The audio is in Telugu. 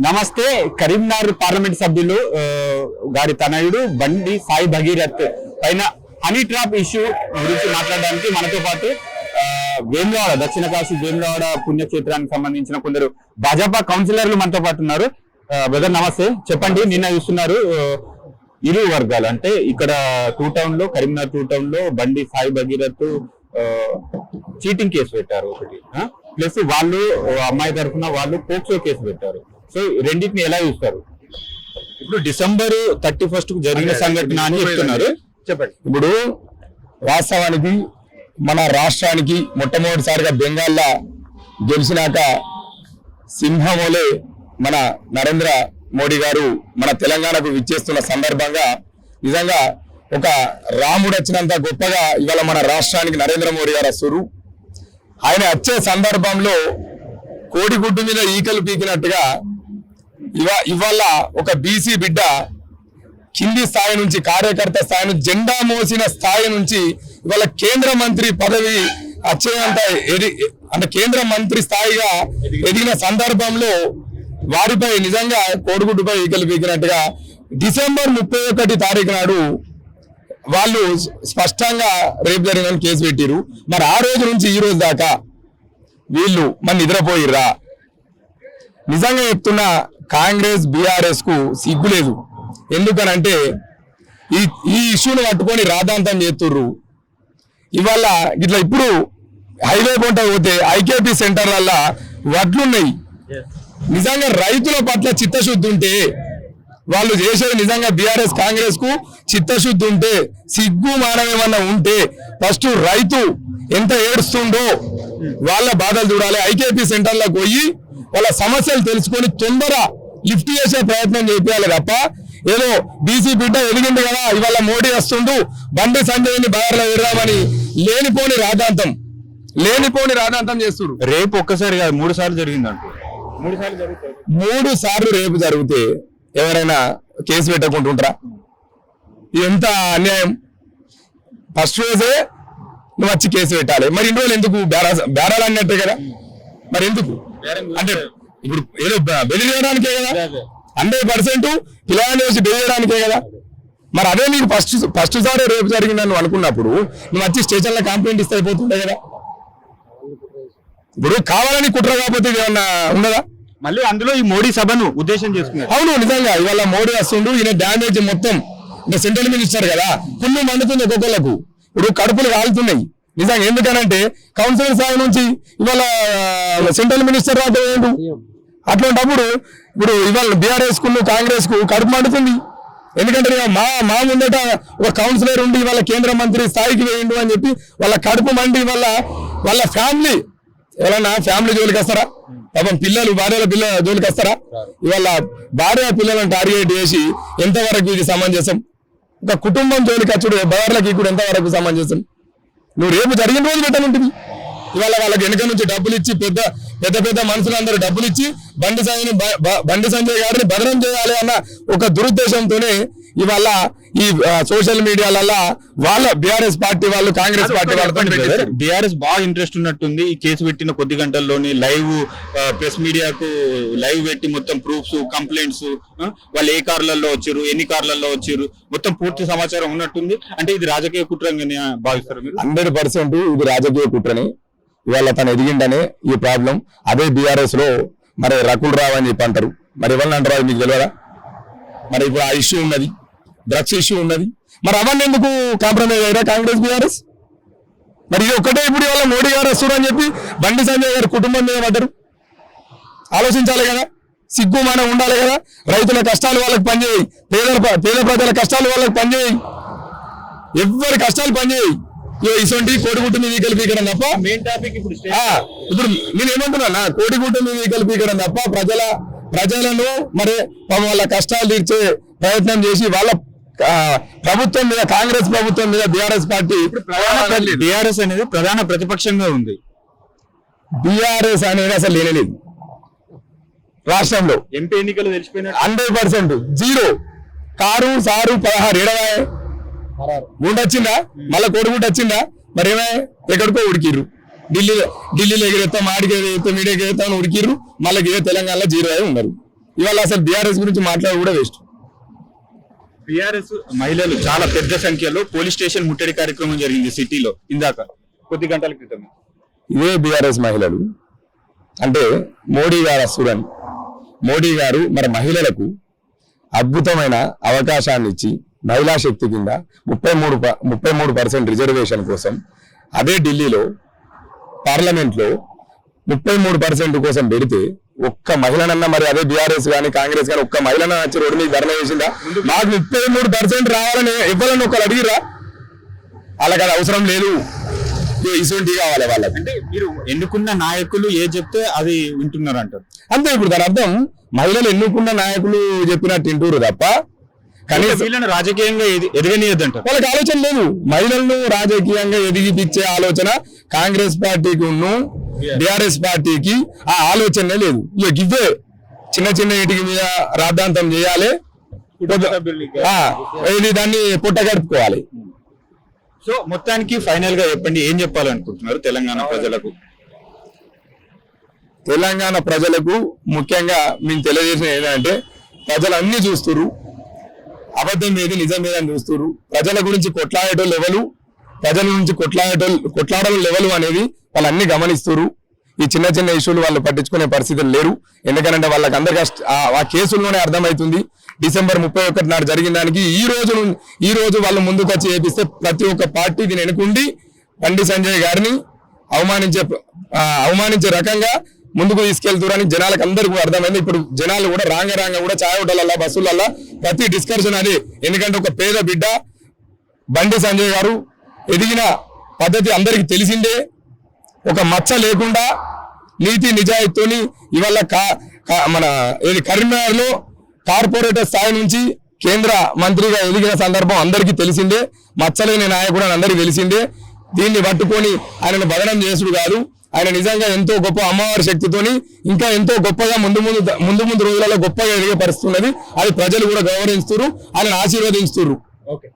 నమస్తే. కరీంనగర్ పార్లమెంట్ సభ్యులు గారి తనయుడు బండి సాయి భగీరథ్ పైన హనీ ట్రాప్ ఇష్యూ గురించి మాట్లాడడానికి మనతో పాటు వేములవాడ దక్షిణ కాశీ వేములవాడ పుణ్యక్షేత్రానికి సంబంధించిన కొందరు భాజపా కౌన్సిలర్లు మనతో పాటు ఉన్నారు. బ్రదర్ నమస్తే. చెప్పండి, నిన్న చూస్తున్నారు ఇరు వర్గాలు అంటే ఇక్కడ టూ టౌన్ లో కరీంనగర్ టూ టౌన్ లో బండి సాయి భగీరథ్ చీటింగ్ కేసు పెట్టారు ఒకటి, ప్లస్ వాళ్ళు అమ్మాయి తరఫున వాళ్ళు పోక్సో కేసు పెట్టారు. సో రెండింటిని ఎలా చూస్తారు? ఇప్పుడు December 31 కు జరిగిన సంఘటన అని చెప్తున్నారు. చెప్పండి. ఇప్పుడు వాస్తవానికి మన రాష్ట్రానికి మొట్టమొదటిసారిగా బెంగాల్లో గెలిచినాక సింహమోలే మన నరేంద్ర మోడీ గారు మన తెలంగాణకు విచ్చేస్తున్న సందర్భంగా నిజంగా ఒక రాముడు వచ్చినంత గొప్పగా ఇవాళ మన రాష్ట్రానికి నరేంద్ర మోడీ గారు వస్తారు. ఆయన వచ్చే సందర్భంలో కోడిగుడ్డు మీద ఈకలు పీకినట్టుగా ఇవాళ ఒక బీసీ బిడ్డ కింది స్థాయి నుంచి కార్యకర్త స్థాయి నుంచి జెండా మోసిన స్థాయి నుంచి ఇవాళ కేంద్ర మంత్రి పదవి వచ్చేంత అంటే కేంద్ర మంత్రి స్థాయిగా ఎదిగిన సందర్భంలో వారిపై నిజంగా కోడిగుడ్డుపై ఈకలు పీకినట్టుగా December 31 నాడు వాళ్ళు స్పష్టంగా రేపు జరిగిన కేసు పెట్టిరు. మరి ఆ రోజు నుంచి ఈ రోజు దాకా వీళ్ళు మన నిద్రపోయిర్రా? నిజంగా చెప్తున్నా, కాంగ్రెస్ బీఆర్ఎస్ కు సిగ్గులేదు. ఎందుకనంటే ఈ ఇష్యూను పట్టుకొని రాద్ధాంతం చేస్తుర్రు. ఇవాళ ఇట్లా ఇప్పుడు హైవే కొంట పోతే ఐకేపీ సెంటర్లల్లా వడ్లున్నాయి. నిజంగా రైతుల పట్ల చిత్తశుద్ధి ఉంటే వాళ్ళు చేసేది నిజంగా బీఆర్ఎస్ కాంగ్రెస్ కు చిత్తశుద్ధి ఉంటే సిగ్గు మానం ఏమన్నా ఉంటే ఫస్ట్ రైతు ఎంత ఏడుస్తుండో వాళ్ళ బాధలు చూడాలి. ఐకేపీ సెంటర్లకు పోయి వాళ్ళ సమస్యలు తెలుసుకొని తొందర లిఫ్ట్ చేసే ప్రయత్నం చేయాలి తప్ప ఏదో బీసీ బిడ్డ ఎదిగింది కదా ఇవాళ మోడీ వస్తుండు బండి సంజయ్ని బార్లో ఎడదామని లేనిపోని రాద్ధాంతం చేస్తున్నారు. రేపు ఒక్కసారి కాదు 3 సార్లు జరిగిందంట. 3 సార్లు రేపు జరిగితే ఎవరైనా కేసు పెట్టకుండా ఉంటారా? ఎంత అన్యాయం! ఫస్ట్ రోజే నువ్వు వచ్చి కేసు పెట్టాలి. మరి ఇన్ని రోజులు ఎందుకు? బేరాలు అన్నట్టే కదా. మరి ఎందుకు అంటే ఇప్పుడు ఏదో బెదిరియడానికే కదా, 100% పిల్లలని వచ్చి బెదిరియడానికే కదా. మరి అదే నీకు ఫస్ట్ సారి రేపు జరిగిందని నువ్వు అనుకున్నప్పుడు నువ్వు వచ్చి స్టేషన్లో కంప్లైంట్ ఇస్తే అయిపోతుండే కదా. ఇప్పుడు కావాలని కుట్ర కాకపోతే ఏమన్నా ఉండదా? మళ్ళీ అందులో ఈ మోడీ సభను ఉద్దేశం చేసుకున్నారు. అవును, నిజంగా ఇవాళ మోడీ వస్తుండు, ఈయన డ్యామేజ్ మొత్తం ఇంకా సెంట్రల్ మినిస్టర్ కదా, కుళ్ళు మండుతుంది ఒక్కొక్కళ్ళకు. ఇప్పుడు కడుపులు కాలుతున్నాయి నిజంగా. ఎందుకనంటే కౌన్సిలర్ స్థాయి నుంచి ఇవాళ సెంట్రల్ మినిస్టర్ రాదు. అట్లాంటప్పుడు ఇప్పుడు ఇవాళ బీఆర్ఎస్ కు కాంగ్రెస్ కు కడుపు మండుతుంది. ఎందుకంటే మా ముందట ఒక కౌన్సిలర్ ఉండి వాళ్ళ కేంద్ర మంత్రి స్థాయికి వేయండు అని చెప్పి వాళ్ళ కడుపు మండి వాళ్ళ ఫ్యామిలీ ఎవరన్నా ఫ్యామిలీ జోలికి వస్తారా? పాపం భార్యల పిల్లల జోలికి వస్తారా? ఇవాళ భార్య పిల్లలను టార్గెట్ చేసి ఎంతవరకు ఇది సమంజసం? ఒక కుటుంబం జోలికి వచ్చుడు భార్యలకి కూడా ఎంతవరకు సమంజసం? నువ్వు రేపు జరిగిన రోజు పెట్టనుంటుంది. ఇవాళ వాళ్ళకి వెనక నుంచి డబ్బులు ఇచ్చి పెద్ద మనుషులందరూ డబ్బులు ఇచ్చి బండి సంజయ్ గారిని బదనం చేయాలి అన్న ఒక దురుద్దేశంతోనే ఇవాళ ఈ సోషల్ మీడియాలలో వాళ్ళ బీఆర్ఎస్ పార్టీ వాళ్ళు కాంగ్రెస్ పార్టీ వాళ్ళు బీఆర్ఎస్ బాగా ఇంట్రెస్ట్ ఉన్నట్టుంది. ఈ కేసు పెట్టిన కొద్ది గంటల్లోనే లైవ్ ప్రెస్ మీడియాకు లైవ్ పెట్టి మొత్తం ప్రూఫ్స్ కంప్లైంట్స్ వాళ్ళు ఏ కార్లలో వచ్చారు ఎన్ని కార్లలో వచ్చారు మొత్తం పూర్తి సమాచారం ఉన్నట్టుంది. అంటే ఇది రాజకీయ కుట్రని భావిస్తారు మీరు? 100% ఇది రాజకీయ కుట్రని. ఇవాళ తను ఎదిగిండనే ఈ ప్రాబ్లం. అదే బీఆర్ఎస్ లో మరి రకుల్ రావు అని చెప్పి అంటారు. మరి ఎవరిని అంటారు మీకు తెలియదా? మరి ఇప్పుడు ఆ ఇష్యూ ఉన్నది, డ్రగ్స్ ఇష్యూ ఉన్నది. మరి అవన్నీ ఎందుకు కాంప్రమైజ్ అయ్యారా కాంగ్రెస్ బీఆర్ఎస్? మరి ఇది ఒక్కటే ఇప్పుడు ఇవాళ మోడీ గారు వస్తారు అని చెప్పి బండి సంజయ్ గారి కుటుంబం మీద పడ్డారు. ఆలోచించాలి కదా, సిగ్గు మానం ఉండాలి కదా. రైతుల కష్టాలు వాళ్ళకి పనిచేయి, పేద ప్రజల కష్టాలు వాళ్ళకి పనిచేయి, ఎవరి కష్టాలు పనిచేయి. ఇటువంటి కోడిగుడ్డు మీద ఈకలు పీకడం తప్ప మెయిన్ టాపిక్ ఇప్పుడు నేను ఏమంటున్నా, కోడిగుడ్డు మీద ఈకలు పీకడం తప్ప ప్రజలను మరి వాళ్ళ కష్టాలు తీర్చే ప్రయత్నం చేసి వాళ్ళ ప్రభుత్వం మీద కాంగ్రెస్ ప్రభుత్వం మీద బీఆర్ఎస్ పార్టీ బీఆర్ఎస్ అనేది ప్రధాన ప్రతిపక్షంగా ఉంది. బీఆర్ఎస్ అనేది అసలు లేనలేదు రాష్ట్రంలో. ఎంపీ ఎన్నికలు తెలిసిపోయినా 100% 0. కారు సారు 16 ఏడవా గుండు వచ్చిందా? మళ్ళా కోడిగుడ్డు వచ్చిందా? మరి ఎక్కడికో ఉడికిర్రు. ఢిల్లీలో ఎగిరేస్తాం, ఆడికి ఎగిరేస్తాం, మీడియాకి ఎగిరేస్తాం ఉడికిర్రు. మళ్ళీ తెలంగాణలో 0 ఉన్నారు. ఇవాళ అసలు బీఆర్ఎస్ గురించి మాట్లాడి కూడా వేస్ట్. టిఆర్ఎస్ మహిళలు చాలా పెద్ద సంఖ్యలో పోలీస్ స్టేషన్ ముట్టడి కార్యక్రమం జరిగింది సిటీలో ఇందాక కొద్ది గంటల క్రితం. ఇదే బీఆర్ఎస్ మహిళలు అంటే మోడీ గారు చూడండి, మోడీ గారు మరి మహిళలకు అద్భుతమైన అవకాశాన్ని ఇచ్చి మహిళా శక్తి కింద 33% రిజర్వేషన్ కోసం అదే ఢిల్లీలో పార్లమెంట్లో 33% కోసం పెడితే ఒక్క మహిళనన్నా మరి అదే బీఆర్ఎస్ కానీ కాంగ్రెస్ కానీ ఒక్క మహిళన వచ్చి రోడ్డు మీద ధర్నా చేసిందా? మాకు 33% రావాలని ఎవరైనా ఒకరు అడిగిరా? వాళ్ళకి అది అవసరం లేదు, ఇసుంటి కావాలి వాళ్ళకి. అంటే మీరు ఎన్నుకున్న నాయకులు ఏ చెప్తే అది వింటున్నారు అంటారు అంతే. ఇప్పుడు దాని అర్థం మహిళలు ఎన్నుకున్న నాయకులు చెప్పినట్టు వింటూరు తప్ప కనీసం వీళ్ళని రాజకీయంగా ఎదగనియద్దంటారు. వాళ్ళకి ఆలోచన లేదు. మహిళలను రాజకీయంగా ఎదిగిపిచ్చే ఆలోచన కాంగ్రెస్ పార్టీకి బీఆర్ఎస్ పార్టీకి ఆ ఆలోచనే లేదు. ఇక ఇవే చిన్న చిన్న ఇంటికి మీద రాద్ధాంతం చేయాలి, దాన్ని పుట్ట గడుపుకోవాలి. సో మొత్తానికి ఫైనల్ గా చెప్పండి, ఏం చెప్పాలనుకుంటున్నారు తెలంగాణ ప్రజలకు? తెలంగాణ ప్రజలకు ముఖ్యంగా మేము తెలియజేసిన ఏంటంటే ప్రజలు అన్ని చూస్తున్నారు, అబద్ధం ఏది నిజం ఏదని చూస్తున్నారు. ప్రజల గురించి కొట్లాడేటోళ్ళు ఎవరు, ప్రజల నుంచి కొట్లాడడం లెవెల్ అనేది వాళ్ళు అన్ని గమనిస్తున్నారు. ఈ చిన్న చిన్న ఇష్యూలు వాళ్ళు పట్టించుకునే పరిస్థితులు లేరు. ఎందుకంటే వాళ్ళకి అందరికీ ఆ కేసుల్లోనే అర్థమవుతుంది. డిసెంబర్ 31 నాడు జరిగిన దానికి ఈ రోజు వాళ్ళు ముందుకు వచ్చి చేపిస్తే ప్రతి ఒక్క పార్టీ దీని వెనుకుండి బండి సంజయ్ గారిని అవమానించే రకంగా ముందుకు తీసుకెళ్తారని జనాలకు అందరికీ అర్థమైంది. ఇప్పుడు జనాలు కూడా రాంగ కూడా ఛాయ్ హోటళ్ళల్లో బస్సులల్లో ప్రతి డిస్కషన్ అదే. ఎందుకంటే ఒక పేద బిడ్డ బండి సంజయ్ గారు ఎదిగిన పద్ధతి అందరికీ తెలిసిందే. ఒక మచ్చ లేకుండా నీతి నిజాయితీతోని ఇవాళ మన కరీంనగర్లో కార్పొరేటర్ స్థాయి నుంచి కేంద్ర మంత్రిగా ఎదిగిన సందర్భం అందరికీ తెలిసిందే. మచ్చలేని నాయకుడు అని అందరికీ తెలిసిందే. దీన్ని పట్టుకొని ఆయనను బదనం చేసుడు కాదు, ఆయన నిజంగా ఎంతో గొప్ప అమ్మవారి శక్తితోని ఇంకా ఎంతో గొప్పగా ముందు రోజులలో గొప్పగా ఎదిగే పరిస్థితి ఉన్నది. అది ప్రజలు కూడా గౌరవిస్తున్నారు, ఆయన ఆశీర్వదిస్తున్నారు. ఓకే.